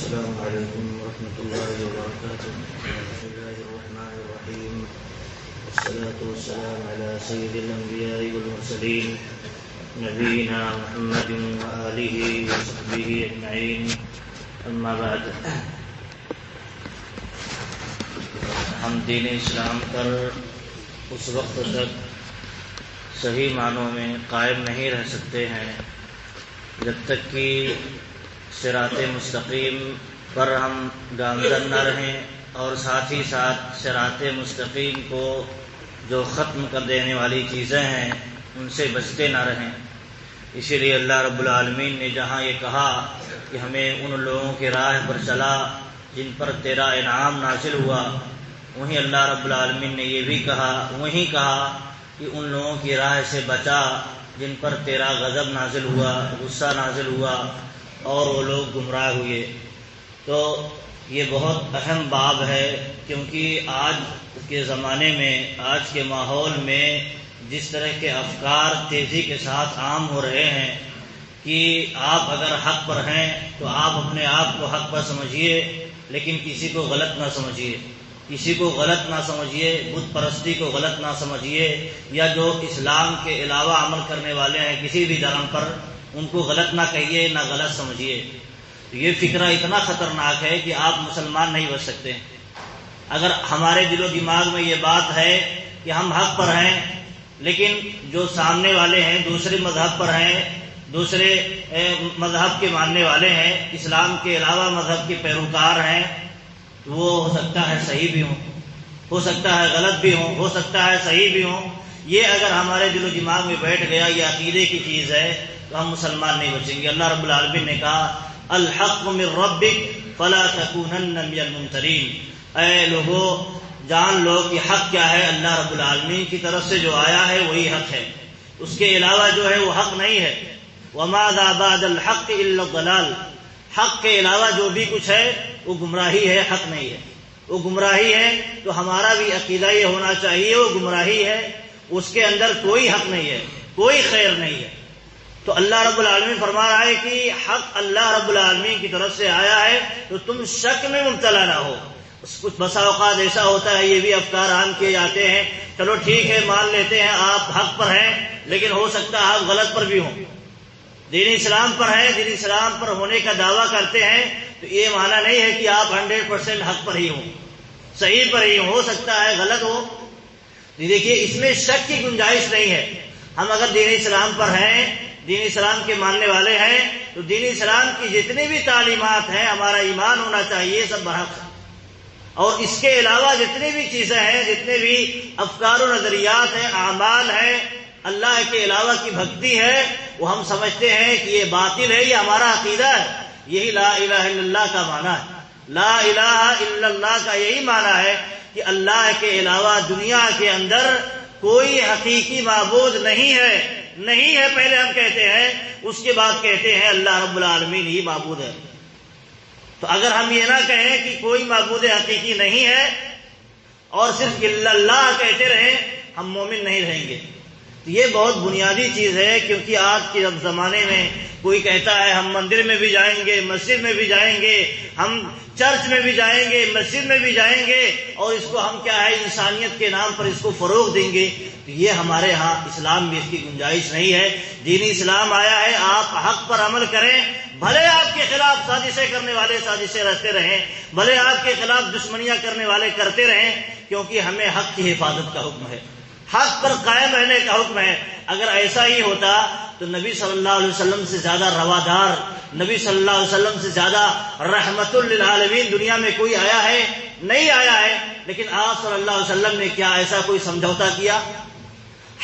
السلام علیکم ورحمۃ اللہ وبرکاتہ. بسم اللہ الرحمن الرحیم. والصلاة والسلام على سید الانبیاء والمرسلین نبینا محمد وآلہ وصحبہ اجمعین. اما بعد. ہم دین اسلام پر اس وقت تک صحیح معنوں میں قائم نہیں رہ سکتے ہیں جب تک کہ صراط مستقیم پر ہم گامزن نہ رہیں اور ساتھ ہی ساتھ صراط مستقیم کو جو ختم کر دینے والی چیزیں ہیں ان سے بچتے نہ رہیں. اسی لیے اللہ رب العالمین نے جہاں یہ کہا کہ ہمیں ان لوگوں کی راہ پر چلا جن پر تیرا انعام نازل ہوا، وہیں اللہ رب العالمین نے یہ بھی کہا کہ ان لوگوں کی راہ سے بچا جن پر تیرا غضب نازل ہوا، غصہ نازل ہوا اور وہ لوگ گمراہ ہوئے. تو یہ بہت اہم باب ہے، کیونکہ آج کے زمانے میں، آج کے ماحول میں جس طرح کے افکار تیزی کے ساتھ عام ہو رہے ہیں کہ آپ اگر حق پر ہیں تو آپ اپنے آپ کو حق پر سمجھیے، لیکن کسی کو غلط نہ سمجھیے، کسی کو غلط نہ سمجھیے، بت پرستی کو غلط نہ سمجھیے، یا جو اسلام کے علاوہ عمل کرنے والے ہیں کسی بھی دھرم پر ان کو غلط نہ کہیے، نہ غلط سمجھیے. یہ فکرہ اتنا خطرناک ہے کہ آپ مسلمان نہیں بچ سکتے. اگر ہمارے دل و دماغ میں یہ بات ہے کہ ہم حق پر ہیں، لیکن جو سامنے والے ہیں دوسرے مذہب پر ہیں، دوسرے مذہب کے ماننے والے ہیں، اسلام کے علاوہ مذہب کے پیروکار ہیں، وہ ہو سکتا ہے صحیح بھی ہوں، ہو سکتا ہے غلط بھی ہوں، ہو سکتا ہے صحیح بھی ہوں. یہ اگر ہمارے دل و دماغ میں بیٹھ گیا، یہ عقیدے کی چیز ہے، تو ہم مسلمان نہیں بچیں گے. اللہ رب العالمین نے کہا الحق من ربک فلا تکونن من الممترین. اے لوگو جان لو کہ حق کیا ہے. اللہ رب العالمین کی طرف سے جو آیا ہے وہی حق ہے، اس کے علاوہ جو ہے وہ حق نہیں ہے. وماذا بعد الحق الا الضلال. حق کے علاوہ جو بھی کچھ ہے وہ گمراہی ہے، حق نہیں ہے. وہ گمراہی ہے تو ہمارا بھی عقیدہ یہ ہونا چاہیے وہ گمراہی ہے، اس کے اندر کوئی حق نہیں ہے، کوئی خیر نہیں ہے. تو اللہ رب العالمین فرما رہا ہے کہ حق اللہ رب العالمین کی طرف سے آیا ہے تو تم شک میں مبتلا نہ ہو. کچھ بسا اوقات ایسا ہوتا ہے، یہ بھی افکار عام کیے جاتے ہیں، چلو ٹھیک ہے مان لیتے ہیں آپ حق پر ہیں، لیکن ہو سکتا ہے آپ غلط پر بھی ہوں. دین اسلام پر ہیں، دین اسلام پر ہونے کا دعویٰ کرتے ہیں، تو یہ معنی نہیں ہے کہ آپ 100% حق پر ہی ہوں، صحیح پر ہی ہو سکتا ہے غلط ہو. دیکھیے اس میں شک کی گنجائش نہیں ہے. ہم اگر دین اسلام پر ہیں، دین اسلام کے ماننے والے ہیں، تو دین اسلام کی جتنی بھی تعلیمات ہیں، ہمارا ایمان ہونا چاہیے سب برحق ہے. اور اس کے علاوہ جتنی بھی چیزیں ہیں، جتنے بھی افکار و نظریات ہیں، اعمال ہیں، اللہ کے علاوہ کی بھکتی ہے، وہ ہم سمجھتے ہیں کہ یہ باطل ہے، یہ ہمارا عقیدہ ہے. یہی لا الہ الا اللہ کا معنی ہے. لا الہ الا اللہ کا یہی معنی ہے کہ اللہ کے علاوہ دنیا کے اندر کوئی حقیقی معبود نہیں ہے. نہیں ہے پہلے ہم کہتے ہیں، اس کے بعد کہتے ہیں اللہ رب العالمین ہی معبود ہے. تو اگر ہم یہ نہ کہیں کہ کوئی معبود حقیقی نہیں ہے اور صرف اللہ کہتے رہیں، ہم مومن نہیں رہیں گے. تو یہ بہت بنیادی چیز ہے، کیونکہ آج کے زمانے میں کوئی کہتا ہے ہم مندر میں بھی جائیں گے، مسجد میں بھی جائیں گے، ہم چرچ میں بھی جائیں گے، مسجد میں بھی جائیں گے، اور اس کو ہم کیا ہے انسانیت کے نام پر اس کو فروغ دیں گے. تو یہ ہمارے ہاں اسلام میں اس کی گنجائش نہیں ہے. دینی اسلام آیا ہے آپ حق پر عمل کریں، بھلے آپ کے خلاف سازشیں کرنے والے سازشیں رچتے رہیں، بھلے آپ کے خلاف دشمنیاں کرنے والے کرتے رہیں، کیونکہ ہمیں حق کی حفاظت کا حکم ہے، حق پر قائم رہنے کا حکم ہے. اگر ایسا ہی ہوتا تو نبی صلی اللہ علیہ وسلم سے زیادہ روادار، نبی صلی اللہ علیہ وسلم سے زیادہ رحمت للعالمین دنیا میں کوئی آیا ہے؟ نہیں آیا ہے. لیکن آپ صلی اللہ علیہ وسلم نے کیا ایسا کوئی سمجھوتا کیا؟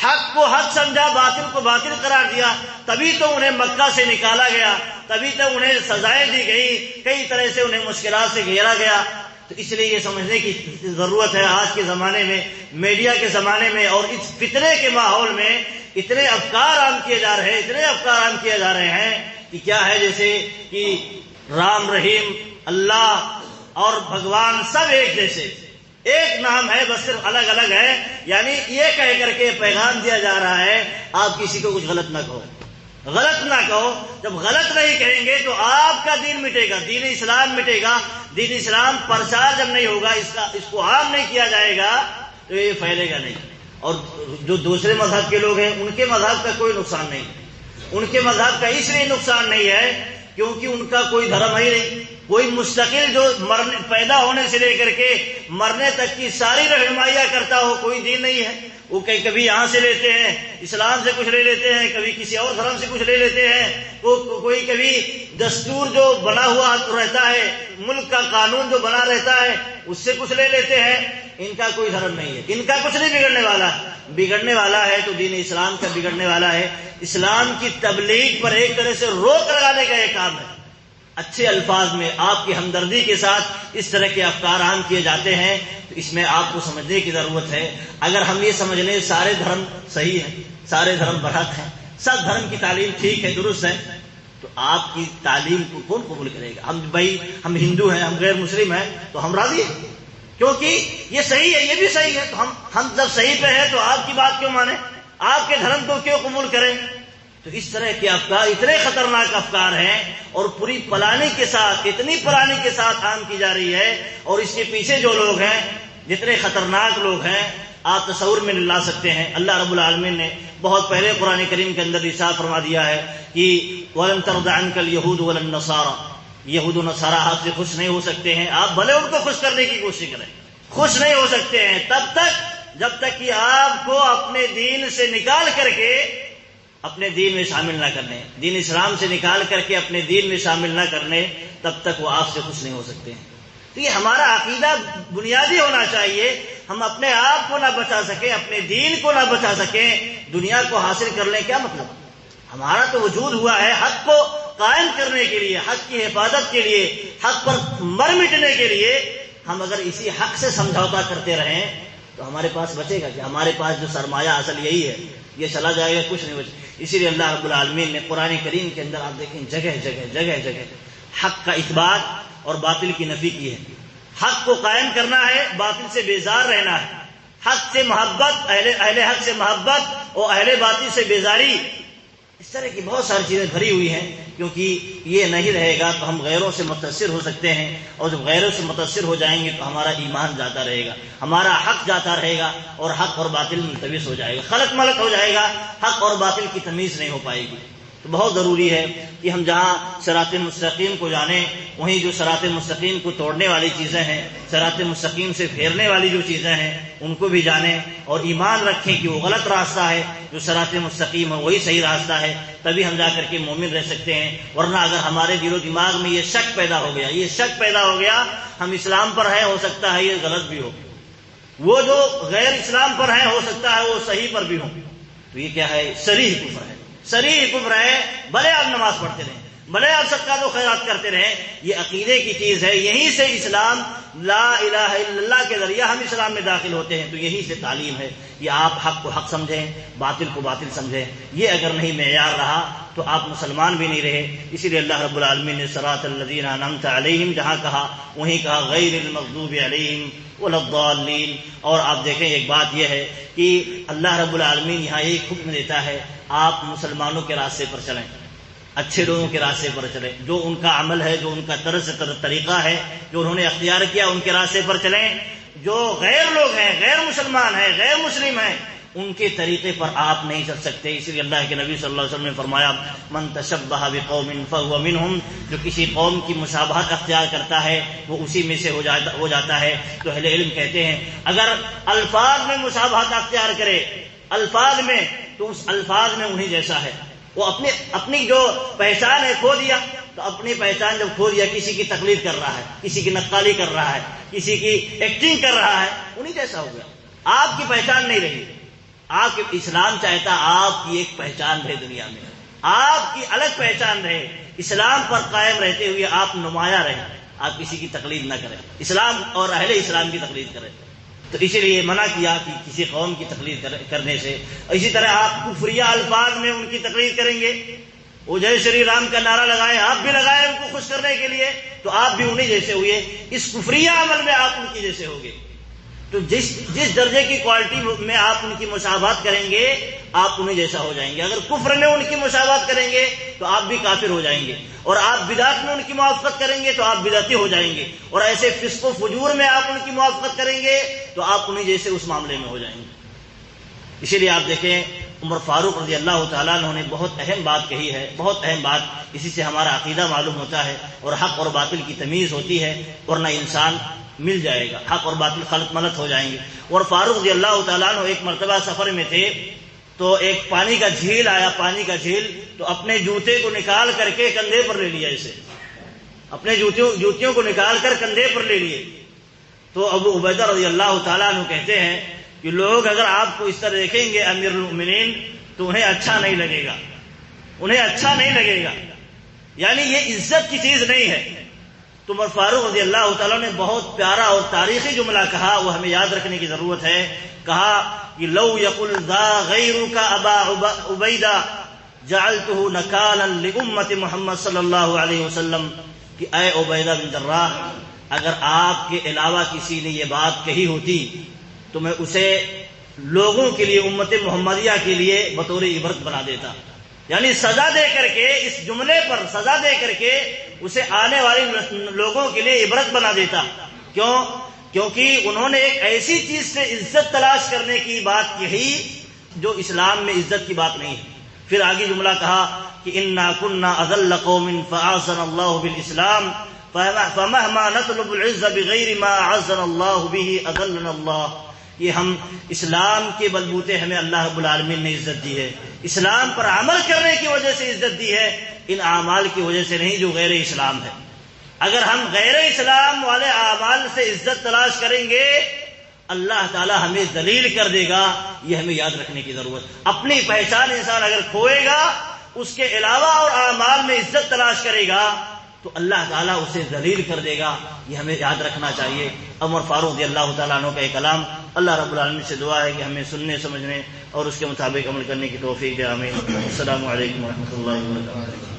حق کو حق سمجھا، باطل کو باطل قرار دیا. تبھی تو انہیں مکہ سے نکالا گیا، تبھی تو انہیں سزائیں دی گئی، کئی طرح سے انہیں مشکلات سے گھیرا گیا. تو اس لیے یہ سمجھنے کی ضرورت ہے آج کے زمانے میں، میڈیا کے زمانے میں، اور اس فتنے کے ماحول میں اتنے افکار عام کیے جا رہے ہیں، اتنے افکار عام کیے جا رہے ہیں کہ کیا ہے جیسے کہ رام رحیم، اللہ اور بھگوان سب ایک جیسے، ایک نام ہے بس صرف الگ الگ ہے. یعنی یہ کہہ کر کے پیغام دیا جا رہا ہے آپ کسی کو کچھ غلط نہ کہو، غلط نہ کہو. جب غلط نہیں کہیں گے تو آپ کا دین مٹے گا، دین اسلام مٹے گا. دین اسلام پرچار جب نہیں ہوگا، اس کو عام نہیں کیا جائے گا تو یہ پھیلے گا نہیں. اور جو دوسرے مذہب کے لوگ ہیں ان کے مذہب کا کوئی نقصان نہیں. ان کے مذہب کا اس لیے نقصان نہیں ہے کیونکہ ان کا کوئی دھرم ہی نہیں. کوئی مستقل جو پیدا ہونے سے لے کر کے مرنے تک کی ساری رہنمائیاں کرتا ہو کوئی دین نہیں ہے. وہ کبھی یہاں سے لیتے ہیں، اسلام سے کچھ لے لیتے ہیں، کبھی کسی اور دھرم سے کچھ لے لیتے ہیں. کوئی کبھی دستور جو بنا ہوا رہتا ہے، ملک کا قانون جو بنا رہتا ہے اس سے کچھ لے لیتے ہیں. ان کا کوئی دھرم نہیں ہے، ان کا کچھ نہیں بگڑنے والا. بگڑنے والا ہے تو دین اسلام کا بگڑنے والا ہے. اسلام کی تبلیغ پر ایک طرح سے روک لگانے کا یہ کام ہے. اچھے الفاظ میں آپ کی ہمدردی کے ساتھ اس طرح کے افکار عام کیے جاتے ہیں تو اس میں آپ کو سمجھنے کی ضرورت ہے. اگر ہم یہ سمجھ لیں سارے دھرم صحیح ہیں، سارے دھرم برحق ہیں، سب دھرم کی تعلیم ٹھیک ہے، درست ہے، تو آپ کی تعلیم کو کون قبول کرے گا؟ ہم ہندو ہیں، ہم غیر مسلم ہیں تو ہم راضی ہیں کیونکہ یہ صحیح ہے، یہ بھی صحیح ہے. تو ہم جب صحیح پہ ہیں تو آپ کی بات کیوں مانیں؟ آپ کے دھرم کو کیوں قبول کریں؟ تو اس طرح کے افکار اتنے خطرناک افکار ہیں اور پوری پلاننگ کے ساتھ، اتنی پلاننگ کے ساتھ عام کی جا رہی ہے. اور اس کے پیچھے جو لوگ ہیں، جتنے خطرناک لوگ ہیں آپ تصور میں نہیں لا سکتے ہیں. اللہ رب العالمین نے بہت پہلے قرآن کریم کے اندر ارشاد فرما دیا ہے کہ وَلَن تَرْضَ عَنْكَ الْيَهُودُ وَلَا النَّصَارَى، یہود و نصارہ آپ سے خوش نہیں ہو سکتے ہیں. آپ بھلے ان کو خوش کرنے کی کوشش کریں، خوش نہیں ہو سکتے ہیں تب تک جب تک کہ آپ کو اپنے دین سے نکال کر کے اپنے دین میں شامل نہ کرنے، دین اسلام سے نکال کر کے اپنے دین میں شامل نہ کرنے، تب تک وہ آپ سے خوش نہیں ہو سکتے ہیں. تو یہ ہمارا عقیدہ بنیادی ہونا چاہیے. ہم اپنے آپ کو نہ بچا سکیں، اپنے دین کو نہ بچا سکیں، دنیا کو حاصل کر لیں، کیا مطلب؟ ہمارا تو وجود ہوا ہے حق کو قائم کرنے کے لیے، حق کی حفاظت کے لیے، حق پر مر مٹنے کے لیے. ہم اگر اسی حق سے سمجھوتا کرتے رہیں تو ہمارے پاس بچے گا کہ ہمارے پاس جو سرمایہ اصل یہی ہے، یہ چلا جائے گا، کچھ نہیں بچے. اسی لیے اللہ رب العالمین نے قرآن کریم کے اندر آپ دیکھیں جگہ جگہ حق کا اثبات اور باطل کی نفی کی ہے. حق کو قائم کرنا ہے، باطل سے بیزار رہنا ہے. حق سے محبت، اہل حق سے محبت اور اہل باطل سے بیزاری. اس طرح کی بہت ساری چیزیں بھری ہوئی ہیں کیونکہ یہ نہیں رہے گا تو ہم غیروں سے متاثر ہو سکتے ہیں، اور جب غیروں سے متاثر ہو جائیں گے تو ہمارا ایمان جاتا رہے گا، ہمارا حق جاتا رہے گا اور حق اور باطل ملتبس ہو جائے گا، خلط ملط ہو جائے گا، حق اور باطل کی تمیز نہیں ہو پائے گی. تو بہت ضروری ہے کہ ہم جہاں صراط مستقیم کو جانیں وہیں جو صراط مستقیم کو توڑنے والی چیزیں ہیں، صراط مستقیم سے پھیرنے والی جو چیزیں ہیں ان کو بھی جانیں اور ایمان رکھیں کہ وہ غلط راستہ ہے، جو صراط مستقیم ہے وہی صحیح راستہ ہے. تبھی ہم جا کر کے مومن رہ سکتے ہیں. ورنہ اگر ہمارے دل و دماغ میں یہ شک پیدا ہو گیا ہم اسلام پر ہیں، ہو سکتا ہے یہ غلط بھی ہو، وہ جو غیر اسلام پر ہیں ہو سکتا ہے وہ صحیح پر بھی ہو. تو یہ کیا ہے؟ صریح کفر ہے. صریح کفر ہے. بھلے آپ نماز پڑھتے رہیں، بھلے آپ صدقات و خیرات کرتے رہیں، یہ عقیدے کی چیز ہے. یہیں سے اسلام، لا الہ الا اللہ کے ذریعہ ہم اسلام میں داخل ہوتے ہیں. تو یہیں سے تعلیم ہے. یہ آپ حق کو حق سمجھیں، باطل کو باطل سمجھیں. یہ اگر نہیں معیار رہا تو آپ مسلمان بھی نہیں رہے. اسی لیے اللہ رب العالمین نے صراط الذین انعمت علیہم جہاں کہا وہیں کہا غیر المغضوب علیہم ولا الضالین. اور آپ دیکھیں ایک بات یہ ہے کہ اللہ رب العالمین یہاں ایک حکم دیتا ہے، آپ مسلمانوں کے راستے پر چلیں، اچھے لوگوں کے راستے پر چلیں، جو ان کا عمل ہے، جو ان کا طرز طریقہ ہے، جو انہوں نے اختیار کیا ان کے راستے پر چلیں. جو غیر لوگ ہیں، غیر مسلمان ہیں، غیر مسلم ہیں، ان کے طریقے پر آپ نہیں چل سکتے. اسی لیے اللہ کے نبی صلی اللہ علیہ وسلم نے فرمایا من تشبہ بقوم فہو منہم، جو کسی قوم کی مشابہت اختیار کرتا ہے وہ اسی میں سے ہو جاتا ہے. تو اہل علم کہتے ہیں اگر الفاظ میں مشابہت اختیار کرے، الفاظ میں، تو اس الفاظ میں انہی جیسا ہے. وہ اپنی جو پہچان ہے کھو دیا، تو اپنی پہچان جب کھو دیا کسی کی تقلید کر رہا ہے، کسی کی نقالی کر رہا ہے، کسی کی ایکٹنگ کر رہا ہے، انہی جیسا ہو گیا. آپ کی پہچان نہیں رہی. آپ کے اسلام چاہتا آپ کی ایک پہچان رہے، دنیا میں آپ کی الگ پہچان رہے، اسلام پر قائم رہتے ہوئے آپ نمایاں رہیں، آپ کسی کی تقلید نہ کریں، اسلام اور اہل اسلام کی تقلید کریں. تو اسی لیے منع کیا کہ کسی قوم کی تقلید کرنے سے. اسی طرح آپ کفریہ الفاظ میں ان کی تقلید کریں گے، وہ جے شری رام کا نعرہ لگائیں، آپ بھی لگائیں ان کو خوش کرنے کے لیے، تو آپ بھی انہیں جیسے ہوئے. اس کفریہ عمل میں آپ ان کی جیسے ہوگے. تو جس درجے کی کوالٹی میں آپ ان کی مشابہت کریں گے آپ انہیں جیسا ہو جائیں گے. اگر کفر میں ان کی مشابہت کریں گے تو آپ بھی کافر ہو جائیں گے, اور آپ بدعت میں ان کی موافقت کریں گے تو آپ بدعتی ہو جائیں گے, اور ایسے فسق و فجور میں آپ ان کی موافقت کریں گے تو آپ انہیں جیسے اس معاملے میں ہو جائیں گے. اسی لیے آپ دیکھیں عمر فاروق رضی اللہ تعالیٰ عنہ نے بہت اہم بات کہی ہے, بہت اہم بات. اسی سے ہمارا عقیدہ معلوم ہوتا ہے اور حق اور باطل کی تمیز ہوتی ہے, ورنہ انسان مل جائے گا, حق اور باطل خلط ملط ہو جائیں گے. اور فاروق رضی اللہ تعالیٰ عنہ ایک مرتبہ سفر میں تھے تو ایک پانی کا جھیل آیا, پانی کا جھیل, تو اپنے جوتے کو نکال کر کے کندھے پر لے لیا, اسے اپنے جوتیوں کو نکال کر کندھے پر لے لیے. تو ابو عبیدہ رضی اللہ تعالیٰ عنہ کہتے ہیں کہ لوگ اگر آپ کو اس طرح دیکھیں گے امیر المؤمنین تو انہیں اچھا نہیں لگے گا, انہیں اچھا نہیں لگے گا, یعنی یہ عزت کی چیز نہیں ہے. تو عمر فاروق رضی اللہ تعالیٰ نے بہت پیارا اور تاریخی جملہ کہا, وہ ہمیں یاد رکھنے کی ضرورت ہے. کہا کہ لو یقل ذا غیرک ابا عبیدہ جعلتہ نکالا لامت محمد صلی اللہ علیہ وسلم, کہ اے عبیدہ بن جراح, اگر آپ کے علاوہ کسی نے یہ بات کہی ہوتی تو میں اسے لوگوں کے لیے, امت محمدیہ کے لیے بطور عبرت بنا دیتا. یعنی سزا دے کر کے, اس جملے پر سزا دے کر کے اسے آنے والے لوگوں کے لیے عبرت بنا دیتا. کیوں؟ کیونکہ انہوں نے ایک ایسی چیز سے عزت تلاش کرنے کی بات کہی جو اسلام میں عزت کی بات نہیں ہے. پھر آگے جملہ کہا کہ انا كنا اذل قوم فاعزنا اللہ بالاسلام فمهما نطلب العز بغیر ما اعزنا اللہ به اذلنا اللہ. یہ ہم اسلام کے بلبوتے ہمیں اللہ رب العالمین نے عزت دی ہے, اسلام پر عمل کرنے کی وجہ سے عزت دی ہے, ان اعمال کی وجہ سے نہیں جو غیر اسلام ہے. اگر ہم غیر اسلام والے اعمال سے عزت تلاش کریں گے اللہ تعالی ہمیں ذلیل کر دے گا, یہ ہمیں یاد رکھنے کی ضرورت. اپنی پہچان انسان اگر کھوئے گا, اس کے علاوہ اور اعمال میں عزت تلاش کرے گا تو اللہ تعالیٰ اسے ذلیل کر دے گا, یہ ہمیں یاد رکھنا چاہیے. عمر فاروق رضی اللہ تعالیٰ عنہ کا یہ کلام, اللہ رب العالمین سے دعا ہے کہ ہمیں سننے سمجھنے اور اس کے مطابق عمل کرنے کی توفیق دے. آمین. السلام علیکم ورحمۃ اللہ وبرکاتہ.